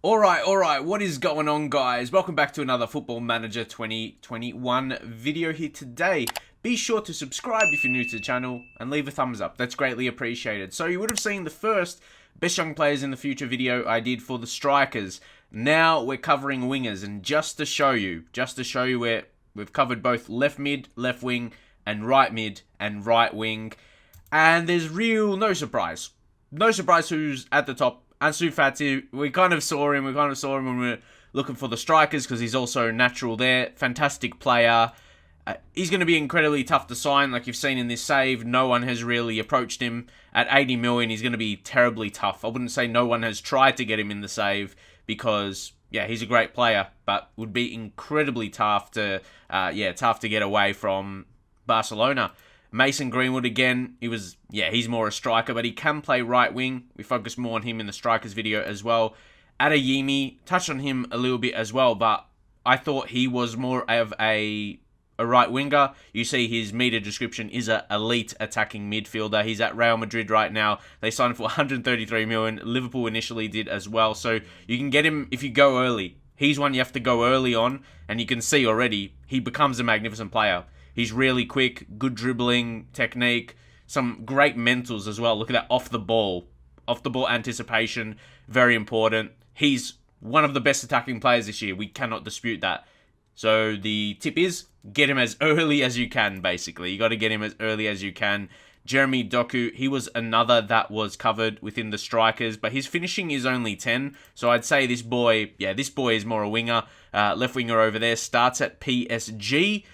Alright, what is going on, guys? Welcome back to another Football Manager 2021 video here today. Be sure to subscribe if you're new to the channel and leave a thumbs up. That's greatly appreciated. So you would have seen the first Best Young Players in the Future video I did for the strikers. Now we're covering wingers, and just to show you where we've covered both left mid, left wing, and right mid and right wing. And there's no surprise. No surprise who's at the top. Ansu Fati, we kind of saw him when we were looking for the strikers because he's also natural there. Fantastic player. He's going to be incredibly tough to sign, like you've seen in this save. No one has really approached him. At 80 million, he's going to be terribly tough. I wouldn't say no one has tried to get him in the save because, yeah, he's a great player, but would be incredibly tough to get away from Barcelona. Mason Greenwood, again, he's more a striker, but he can play right wing. We focused more on him in the strikers video as well. Adeyemi, touched on him a little bit as well, but I thought he was more of a right winger. You see his media description is an elite attacking midfielder. He's at Real Madrid right now. They signed him for 133 million. Liverpool initially did as well, so you can get him if you go early. He's one you have to go early on, and you can see already he becomes a magnificent player. He's really quick, good dribbling, technique, some great mentals as well. Look at that off the ball anticipation, very important. He's one of the best attacking players this year. We cannot dispute that. So the tip is, get him as early as you can, basically. You got to get him as early as you can. Jeremy Doku, he was another that was covered within the strikers, but his finishing is only 10. So I'd say this boy is more a winger. Left winger over there, starts at PSG.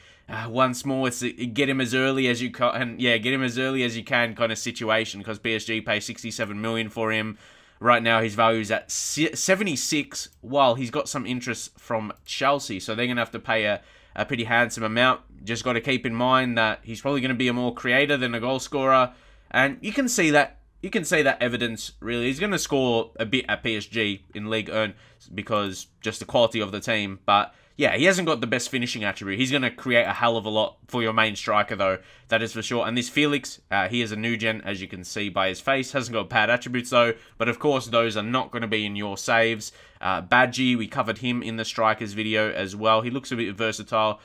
Once more, it's get him as early as you can. Get him as early as you can kind of situation, because PSG pay 67 million for him. Right now, his value is at 76, while he's got some interest from Chelsea, so they're going to have to pay a pretty handsome amount. Just got to keep in mind that he's probably going to be a more creator than a goal scorer, and you can see that. You can see that evidence, really. He's going to score a bit at PSG in Ligue 1 because just the quality of the team, but yeah, he hasn't got the best finishing attribute. He's going to create a hell of a lot for your main striker, though. That is for sure. And this Felix, he is a new gen, as you can see by his face. Hasn't got bad attributes, though. But, of course, those are not going to be in your saves. Badgie, we covered him in the strikers video as well. He looks a bit versatile,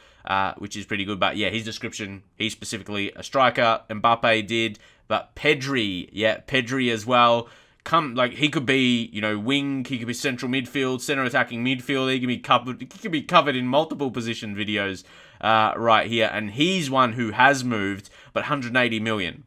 which is pretty good. But, yeah, his description, he's specifically a striker. Mbappe did. But Pedri as well. He could be, wing, he could be central midfield, center attacking midfield, he could be covered in multiple position videos right here, and he's one who has moved, but 180 million.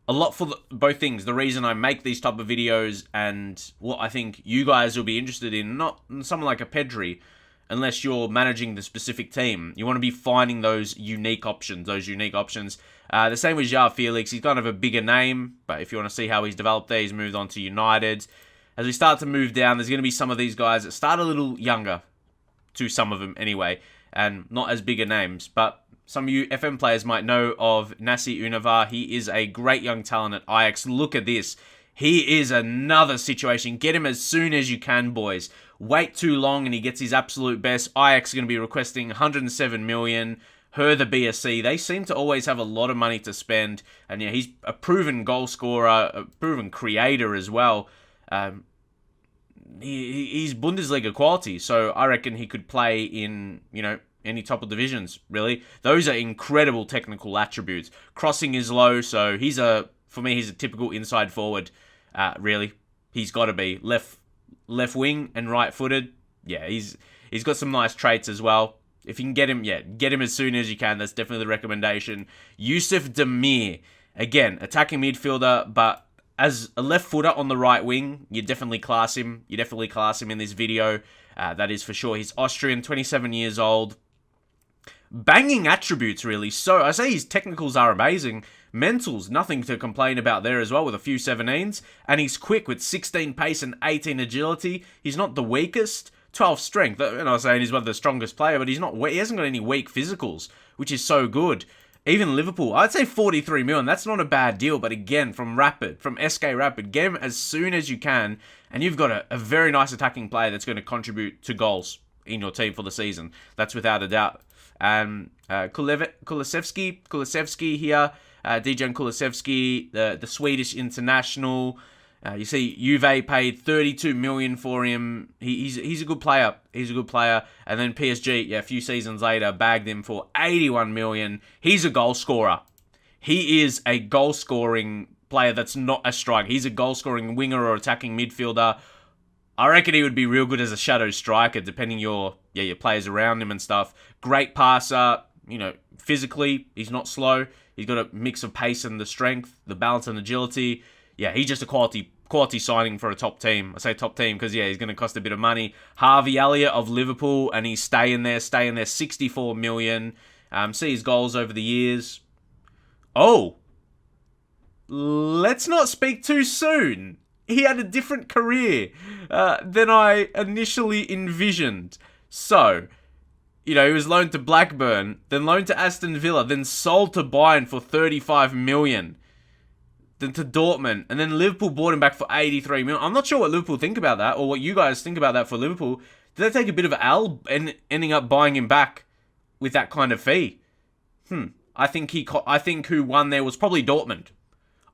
A lot for both things. The reason I make these type of videos and what I think you guys will be interested in, not someone like a Pedri, unless you're managing the specific team. You want to be finding those unique options. The same with João Felix. He's kind of a bigger name, but if you want to see how he's developed there, he's moved on to United. As we start to move down, there's going to be some of these guys that start a little younger, to some of them anyway, and not as bigger names. But some of you FM players might know of Nassi Unavar. He is a great young talent at Ajax. Look at this. He is another situation. Get him as soon as you can, boys. Wait too long and he gets his absolute best. Ajax is going to be requesting 107 million. The BSC. They seem to always have a lot of money to spend. And yeah, he's a proven goal scorer, a proven creator as well. He's Bundesliga quality. So I reckon he could play in, any top of divisions, really. Those are incredible technical attributes. Crossing is low, so for me, he's a typical inside forward. Really, he's got to be left wing and right footed. Yeah, he's got some nice traits as well. If you can get him as soon as you can. That's definitely the recommendation. Yusuf Damir, again, attacking midfielder, but as a left footer on the right wing, you definitely class him. In this video. That is for sure. He's Austrian, 27 years old. Banging attributes, really. So I say his technicals are amazing. Mentals, nothing to complain about there as well, with a few 17s. And he's quick with 16 pace and 18 agility. He's not the weakest. 12 strength. I'm not saying he's one of the strongest player, but he hasn't got any weak physicals, which is so good. Even Liverpool, I'd say 43 million. That's not a bad deal. But again, from SK Rapid, get him as soon as you can, and you've got a very nice attacking player that's going to contribute to goals in your team for the season. That's without a doubt. Kulusevski here, Dejan Kulusevski, the Swedish international. You see, Juve paid 32 million for him. He's a good player. He's a good player. And then PSG, a few seasons later, bagged him for 81 million. He's a goal scorer. He is a goal scoring player that's not a striker. He's a goal scoring winger or attacking midfielder. I reckon he would be real good as a shadow striker, depending your players around him and stuff. Great passer. Physically, he's not slow. He's got a mix of pace and the strength, the balance and agility. Yeah, he's just a quality signing for a top team. I say top team because, he's going to cost a bit of money. Harvey Elliot of Liverpool, and he's staying there, 64 million. See his goals over the years. Oh, let's not speak too soon. He had a different career than I initially envisioned. So, he was loaned to Blackburn, then loaned to Aston Villa, then sold to Bayern for 35 million. Then to Dortmund, and then Liverpool bought him back for 83 million. I'm not sure what Liverpool think about that, or what you guys think about that for Liverpool. Did they take a bit of an L and ending up buying him back with that kind of fee? I think who won there was probably Dortmund.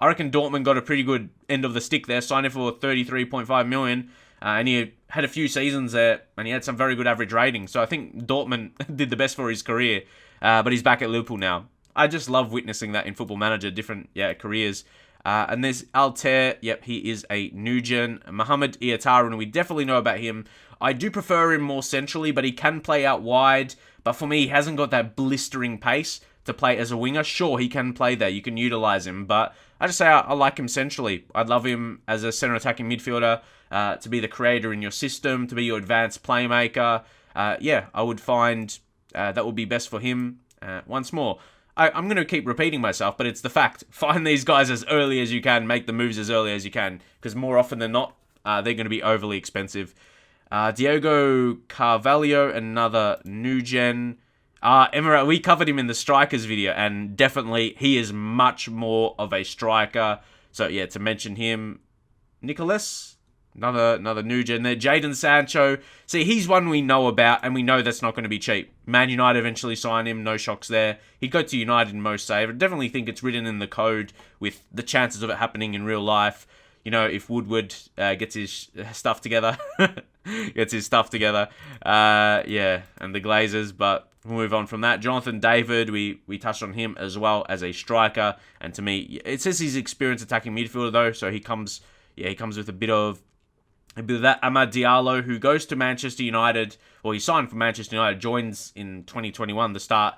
I reckon Dortmund got a pretty good end of the stick there, signed him for 33.5 million, and he had a few seasons there, and he had some very good average ratings. So I think Dortmund did the best for his career, but he's back at Liverpool now. I just love witnessing that in Football Manager, different careers. And there's Altair. Yep, he is a new gen. Mohamed Iatara, and we definitely know about him. I do prefer him more centrally, but he can play out wide. But for me, he hasn't got that blistering pace to play as a winger. Sure, he can play there. You can utilize him. But I just say I like him centrally. I'd love him as a center attacking midfielder, to be the creator in your system, to be your advanced playmaker. I would find that would be best for him. Once more, I'm going to keep repeating myself, but it's the fact. Find these guys as early as you can. Make the moves as early as you can. Because more often than not, they're going to be overly expensive. Diogo Carvalho, another new gen. Emirate, we covered him in the strikers video, and definitely he is much more of a striker. So to mention him. Nicolas, another new gen there. Jadon Sancho. See, he's one we know about, and we know that's not going to be cheap. Man United eventually signed him. No shocks there. He'd go to United in most save. I definitely think it's written in the code with the chances of it happening in real life. If Woodward gets his stuff together. And the Glazers, but we'll move on from that. Jonathan David, we touched on him as well as a striker, and to me, it says he's experienced attacking midfielder though, so he comes with a bit of that. Ahmad Diallo, who goes to Manchester United, or he signed for Manchester United, joins in 2021, the start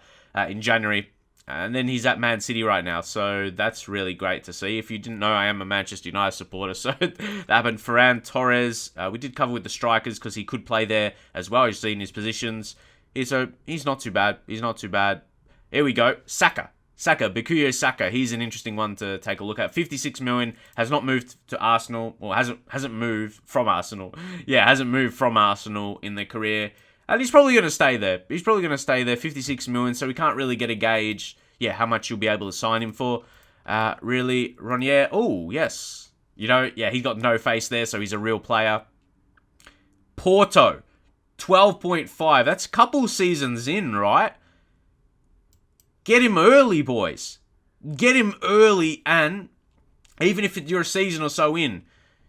in January. And then he's at Man City right now, so that's really great to see. If you didn't know, I am a Manchester United supporter, so that happened. Ferran Torres, we did cover with the strikers because he could play there as well. You've seen his positions. He's not too bad. Here we go. Saka, Bukayo Saka. He's an interesting one to take a look at. 56 million, has not moved to Arsenal, or hasn't moved from Arsenal. Hasn't moved from Arsenal in their career. And he's probably going to stay there. 56 million, so we can't really get a gauge, how much you'll be able to sign him for. Really, Ronier, oh, yes. He's got no face there, so he's a real player. Porto, 12.5. That's a couple seasons in, right? Get him early, boys. Get him early, and even if you're a season or so in,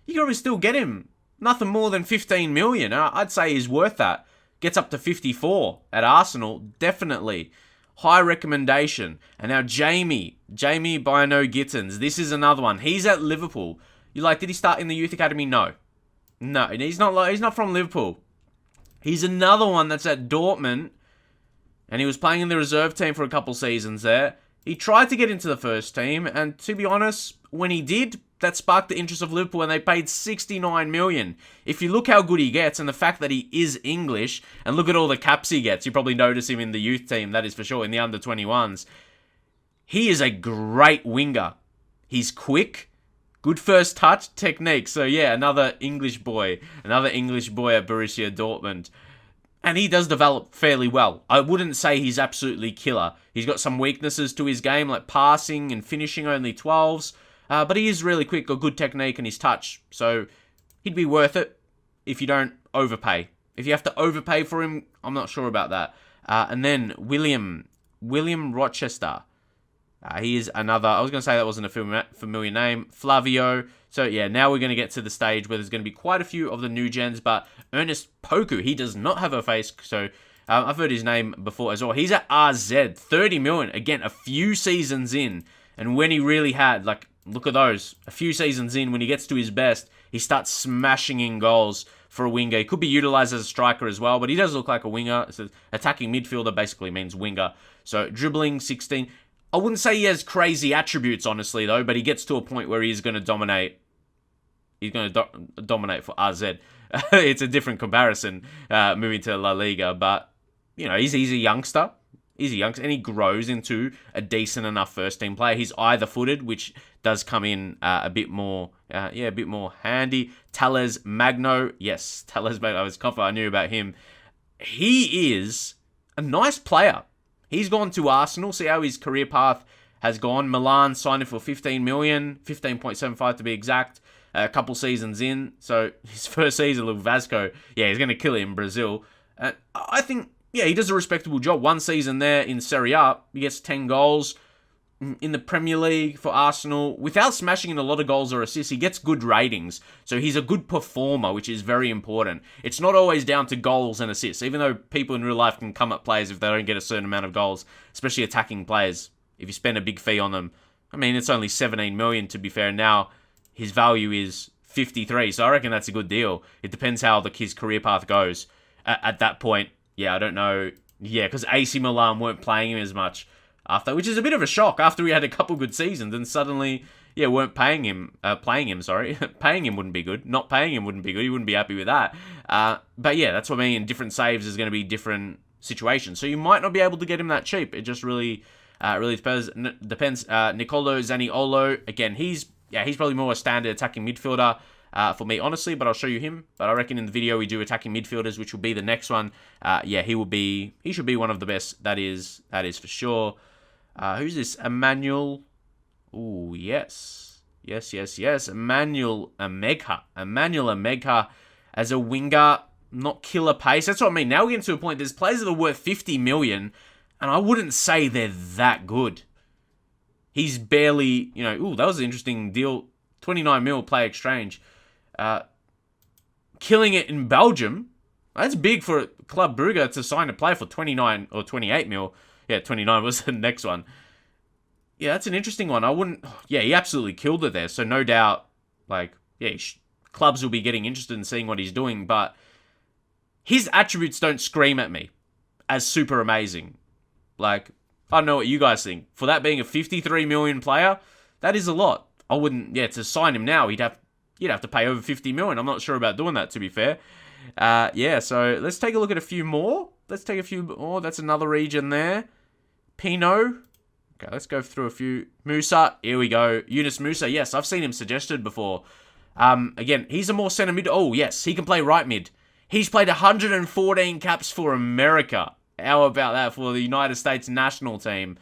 you can probably still get him. Nothing more than 15 million. I'd say he's worth that. Gets up to 54 at Arsenal, definitely. High recommendation. And now Jamie Bino Gittins. This is another one. He's at Liverpool. Did he start in the youth academy? No, he's not from Liverpool. He's another one that's at Dortmund, and he was playing in the reserve team for a couple seasons there. He tried to get into the first team, and to be honest, when he did, that sparked the interest of Liverpool, and they paid 69 million. If you look how good he gets, and the fact that he is English, and look at all the caps he gets, you probably notice him in the youth team, that is for sure, in the under-21s. He is a great winger. He's quick, good first touch, technique. So another English boy at Borussia Dortmund. And he does develop fairly well. I wouldn't say he's absolutely killer. He's got some weaknesses to his game, like passing and finishing, only 12s. But he is really quick, got good technique and his touch. So he'd be worth it if you don't overpay. If you have to overpay for him, I'm not sure about that. And then William Rochester. He is another, I was going to say that wasn't a familiar name, Flavio. So yeah, now we're going to get to the stage where there's going to be quite a few of the new gens, but Ernest Poku, he does not have a face, so I've heard his name before as well. He's at RZ, 30 million, again, a few seasons in, and when he really had, like, look at those, a few seasons in, when he gets to his best, he starts smashing in goals for a winger. He could be utilised as a striker as well, but he does look like a winger. So attacking midfielder basically means winger. So dribbling, 16. I wouldn't say he has crazy attributes, honestly, though, but he gets to a point where he's going to dominate. He's going to dominate for RZ. It's a different comparison moving to La Liga, but, you know, he's a youngster. He's a youngster, and he grows into a decent enough first-team player. He's either-footed, which does come in a bit more, a bit more handy. Telles Magno, yes, Telles Magno, I was confident I knew about him. He is a nice player. He's gone to Arsenal. See how his career path has gone. Milan signed him for 15 million, 15.75 to be exact, a couple seasons in. So his first season with Vasco, yeah, he's going to kill it in Brazil. I think, yeah, he does a respectable job. One season there in Serie A, he gets 10 goals. In the Premier League for Arsenal, without smashing in a lot of goals or assists, he gets good ratings. So he's a good performer, which is very important. It's not always down to goals and assists, even though people in real life can come at players if they don't get a certain amount of goals, especially attacking players. If you spend a big fee on them, I mean, it's only 17 million to be fair. Now his value is 53, so I reckon that's a good deal. It depends how his career path goes. At that point, yeah, I don't know. Yeah, because AC Milan weren't playing him as much after, which is a bit of a shock after he had a couple good seasons, and suddenly, yeah, weren't paying him. Paying him wouldn't be good. Not paying him wouldn't be good. He wouldn't be happy with that. But yeah, that's what I mean. Different saves is going to be different situations. So you might not be able to get him that cheap. It just really depends. Nicolo Zeniolo, again, he's probably more a standard attacking midfielder for me, honestly, but I'll show you him. But I reckon in the video we do attacking midfielders, which will be the next one. Yeah, he should be one of the best. That is for sure. Who's this? Emmanuel. Ooh, yes. Emmanuel Amegha as a winger, not killer pace. That's what I mean. Now we're getting to a point, there's players that are worth 50 million, and I wouldn't say they're that good. He's barely, ooh, that was an interesting deal. 29 mil play exchange. Killing it in Belgium. That's big for Club Brugge to sign a player for 29 or 28 mil. Yeah, 29 was the next one. Yeah, that's an interesting one. He absolutely killed it there. So no doubt, clubs will be getting interested in seeing what he's doing, but his attributes don't scream at me as super amazing. I don't know what you guys think. For that being a 53 million player, that is a lot. I wouldn't, to sign him now, you'd have to pay over 50 million. I'm not sure about doing that, to be fair. So let's take a look at a few more. That's another region there. Pino. Okay, let's go through a few. Musa. Here we go. Eunice Musa. Yes, I've seen him suggested before. Again, he's a more center mid. Oh, yes, he can play right mid. He's played 114 caps for America. How about that for the United States national team?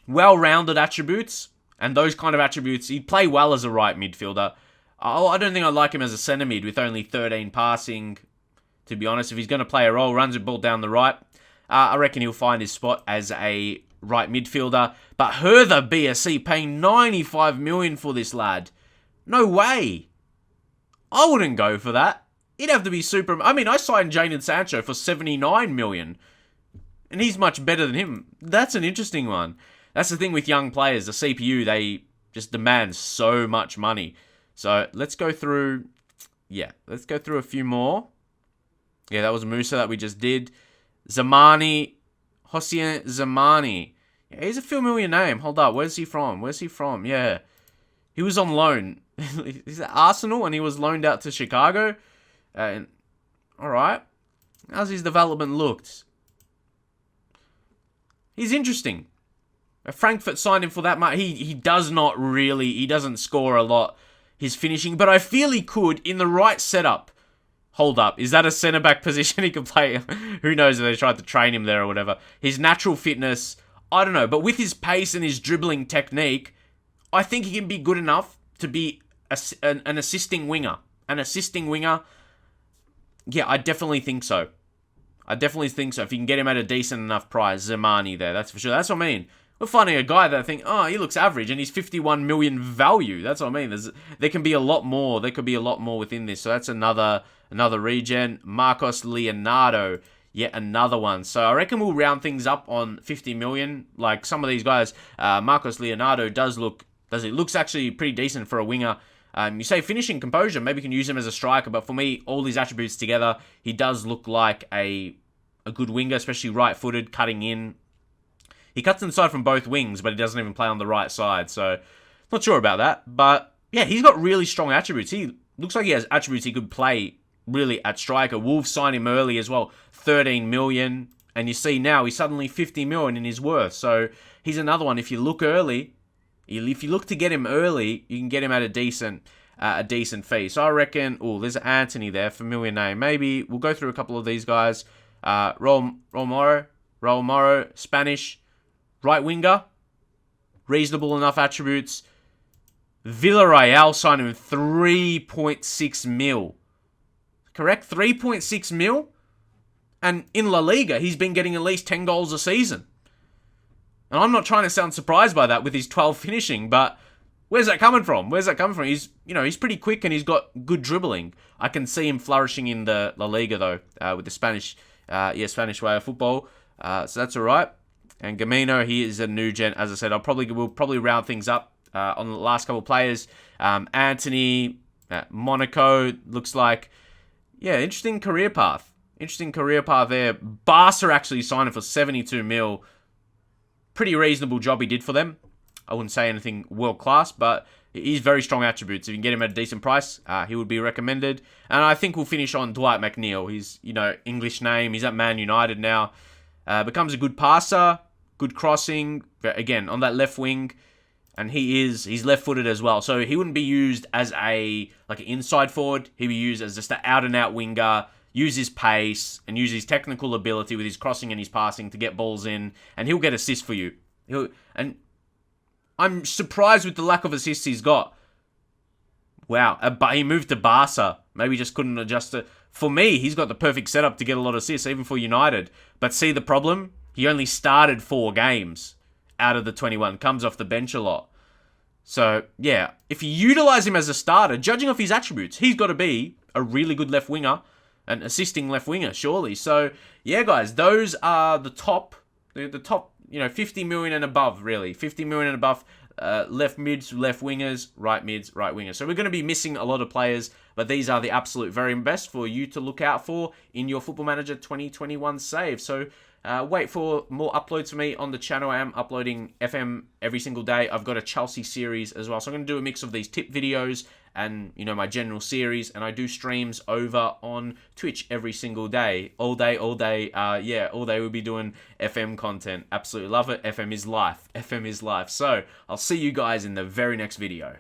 Well-rounded attributes. And those kind of attributes, he'd play well as a right midfielder. I don't think I'd like him as a centre mid with only 13 passing. To be honest, if he's going to play a role, runs the ball down the right, I reckon he'll find his spot as a right midfielder. But Hertha BSC paying 95 million for this lad. No way. I wouldn't go for that. He'd have to be super... I mean, I signed Jadon Sancho for 79 million. And he's much better than him. That's an interesting one. That's the thing with young players. The CPU, they just demand so much money. So let's go through... Yeah, let's go through a few more. Yeah, that was Musa that we just did. Zamani. Hossein Zamani. Yeah, he's a familiar name. Hold up. Where's he from? Yeah. He was on loan. He's at Arsenal and he was loaned out to Chicago. Alright. How's his development looked? He's interesting. Frankfurt signed him for that much. He doesn't score a lot. His finishing, but I feel he could in the right setup. Hold up, is that a centre-back position he could play? Who knows if they tried to train him there or whatever. His natural fitness, I don't know. But with his pace and his dribbling technique, I think he can be good enough to be an assisting winger. An assisting winger, yeah, I definitely think so. If you can get him at a decent enough price, Zamani there, that's for sure. That's what I mean. We're finding a guy that I think, oh, he looks average, and he's 51 million value. That's what I mean. There can be a lot more. There could be a lot more within this. So that's another regen. Marcos Leonardo, yet another one. So I reckon we'll round things up on 50 million. Like some of these guys, Marcos Leonardo looks actually pretty decent for a winger. You say finishing composure, maybe you can use him as a striker, but for me, all these attributes together, he does look like a good winger, especially right-footed, cutting in. He cuts inside from both wings, but he doesn't even play on the right side, so not sure about that. But yeah, he's got really strong attributes. He looks like he has attributes he could play really at striker. Wolves signed him early as well, 13 million, and you see now he's suddenly 50 million in his worth. So he's another one. If you look early, if you look to get him early, you can get him at a decent fee. So I reckon, there's Anthony there, familiar name. Maybe we'll go through a couple of these guys. Raul Moro, Spanish. Right winger, reasonable enough attributes. Villarreal signed him 3.6 mil. Correct? 3.6 mil? And in La Liga, he's been getting at least 10 goals a season. And I'm not trying to sound surprised by that with his 12 finishing, but where's that coming from? He's pretty quick and he's got good dribbling. I can see him flourishing in the La Liga, though, with the Spanish way of football. So that's all right. And Gamino, he is a new gen. As I said, we'll probably round things up on the last couple of players. Anthony, Monaco, looks like, interesting career path. Interesting career path there. Barca actually signed him for 72 mil. Pretty reasonable job he did for them. I wouldn't say anything world class, but he's very strong attributes. If you can get him at a decent price, he would be recommended. And I think we'll finish on Dwight Mcneil. He's, English name. He's at Man United now. Becomes a good passer. Good crossing, again, on that left wing, and he's left-footed as well. So he wouldn't be used as an inside forward. He'd be used as just an out-and-out winger, use his pace, and use his technical ability with his crossing and his passing to get balls in, and he'll get assists for you. And I'm surprised with the lack of assists he's got. Wow, but he moved to Barca. Maybe just couldn't adjust it. For me, he's got the perfect setup to get a lot of assists, even for United. But see the problem? He only started 4 games out of the 21. Comes off the bench a lot. So, yeah. If you utilize him as a starter, judging off his attributes, he's got to be a really good left winger. An assisting left winger, surely. So, yeah, guys. Those are the top, 50 million and above, really. 50 million and above. Left mids, left wingers, right mids, right wingers. So we're going to be missing a lot of players, but these are the absolute very best for you to look out for in your Football Manager 2021 save. So wait for more uploads for me on the channel. I am uploading FM every single day. I've got a Chelsea series as well. So I'm going to do a mix of these tip videos and, my general series. And I do streams over on Twitch every single day. All day. All day we'll be doing FM content. Absolutely love it. FM is life. FM is life. So I'll see you guys in the very next video.